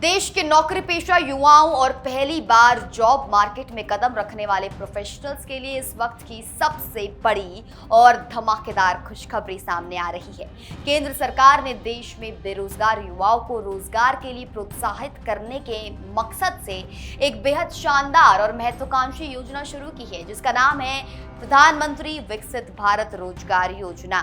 देश के नौकरी पेशा युवाओं और पहली बार जॉब मार्केट में कदम रखने वाले प्रोफेशनल्स के लिए इस वक्त की सबसे बड़ी और धमाकेदार खुशखबरी सामने आ रही है। केंद्र सरकार ने देश में बेरोजगार युवाओं को रोजगार के लिए प्रोत्साहित करने के मकसद से एक बेहद शानदार और महत्वाकांक्षी योजना शुरू की है, जिसका नाम है प्रधानमंत्री विकसित भारत रोजगार योजना।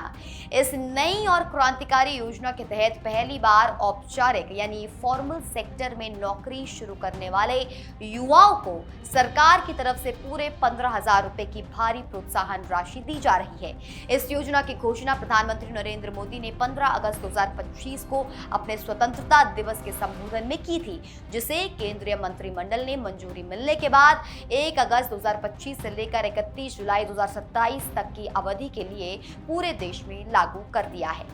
इस नई और क्रांतिकारी योजना के तहत पहली बार औपचारिक यानी फॉर्मल सेक्टर में नौकरी शुरू करने वाले युवाओं को सरकार की तरफ से पूरे 15,000 रुपए की भारी प्रोत्साहन राशि दी जा रही है। इस योजना की घोषणा प्रधानमंत्री नरेंद्र मोदी ने 15 अगस्त 2025 को अपने स्वतंत्रता दिवस के संबोधन में की थी, जिसे केंद्रीय मंत्रिमंडल ने मंजूरी मिलने के बाद 1 अगस्त 2025 से लेकर 31 जुलाई 2027 तक की अवधि के लिए पूरे देश में लागू कर दिया है।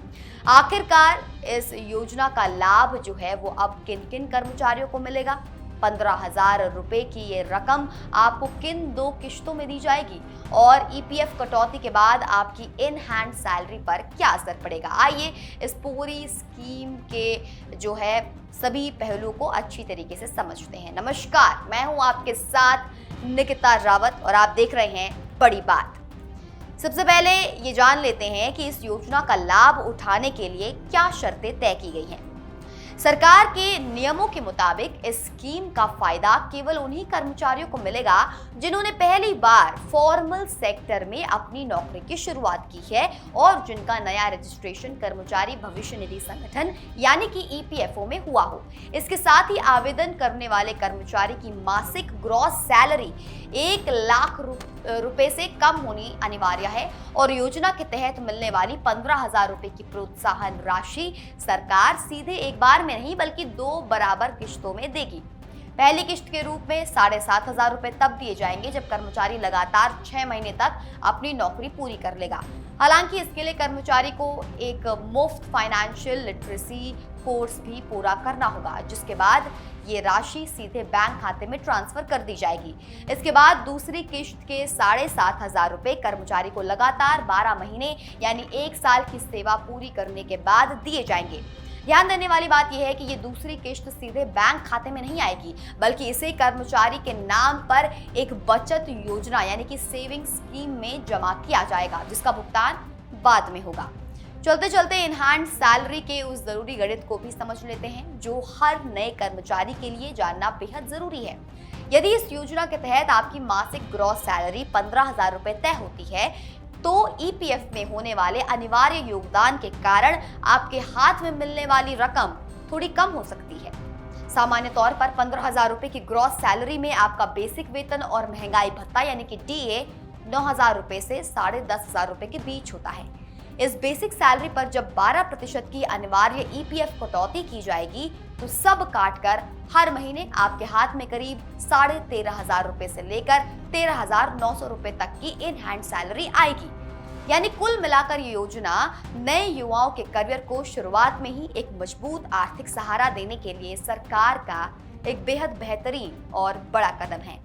आखिरकार इस योजना का लाभ जो है वो अब किन किन कर्मचारियों को मिलेगा? 15,000 रुपए की ये रकम आपको किन 2 किश्तों में दी जाएगी और ईपीएफ कटौती के बाद आपकी इन हैंड सैलरी पर क्या असर पड़ेगा? आइए इस पूरी स्कीम के जो है सभी पहलुओं को अच्छी तरीके से समझते हैं। नमस्कार, मैं हूं आपके साथ निकिता रावत और आप देख रहे हैं बड़ी बात। सबसे पहले ये जान लेते हैं कि इस योजना का लाभ उठाने के लिए क्या शर्तें तय की गई हैं। सरकार के नियमों के मुताबिक इस स्कीम का फायदा केवल उन्हीं कर्मचारियों को मिलेगा जिन्होंने पहली बार फॉर्मल सेक्टर में अपनी नौकरी की शुरुआत की है और जिनका नया रजिस्ट्रेशन कर्मचारी भविष्य निधि संगठन यानी कि ईपीएफओ में हुआ हो। इसके साथ ही आवेदन करने वाले कर्मचारी की मासिक ग्रॉस सैलरी 1 लाख रुपए से कम होनी अनिवार्य है और योजना के तहत मिलने वाली 15,000 रुपए की प्रोत्साहन राशि सरकार सीधे एक बार में नहीं बल्कि 2 बराबर किश्तों में देगी। पहली किश्त के रूप में 7,500 रुपए तब दिए जाएंगे जब कर्मचारी लगातार 6 महीने तक अपनी नौकरी पूरी कर लेगा। हालांकि इसके लिए कर्मचारी को एक मुफ्त फाइनेंशियल लिटरेसी कोर्स भी पूरा करना होगा, जिसके बाद ये राशि सीधे बैंक खाते में ट्रांसफर कर दी जाएगी। इसके बाद दूसरी किश्त के 7,500 रुपए कर्मचारी को लगातार 12 महीने यानी 1 साल की सेवा पूरी करने के बाद दिए जाएंगे। ध्यान देने वाली बात यह है कि ये दूसरी किश्त सीधे बैंक खाते में नहीं आएगी, बल्कि इसे कर्मचारी के नाम पर एक बचत योजना यानी कि सेविंग स्कीम में जमा किया जाएगा, जिसका भुगतान बाद में होगा। चलते चलते इन हैंड सैलरी के उस जरूरी गणित को भी समझ लेते हैं जो हर नए कर्मचारी के लिए जानना बेहद जरूरी है। यदि इस योजना के तहत आपकी मासिक ग्रॉस सैलरी 15,000 रुपए तय होती है तो ईपीएफ में होने वाले अनिवार्य योगदान के कारण आपके हाथ में मिलने वाली रकम थोड़ी कम हो सकती है। सामान्य तौर पर 15,000 रुपए की ग्रॉस सैलरी में आपका बेसिक वेतन और महंगाई भत्ता यानी कि डीए 9,000 रुपए से 10,500 रुपए के बीच होता है। इस बेसिक सैलरी पर जब 12% की अनिवार्य ईपीएफ कटौती की जाएगी तो सब काटकर हर महीने आपके हाथ में करीब 13,500 रुपए से लेकर 13,900 रुपए तक की इन हैंड सैलरी आएगी। यानी कुल मिलाकर ये योजना नए युवाओं के करियर को शुरुआत में ही एक मजबूत आर्थिक सहारा देने के लिए सरकार का एक बेहद बेहतरीन और बड़ा कदम है।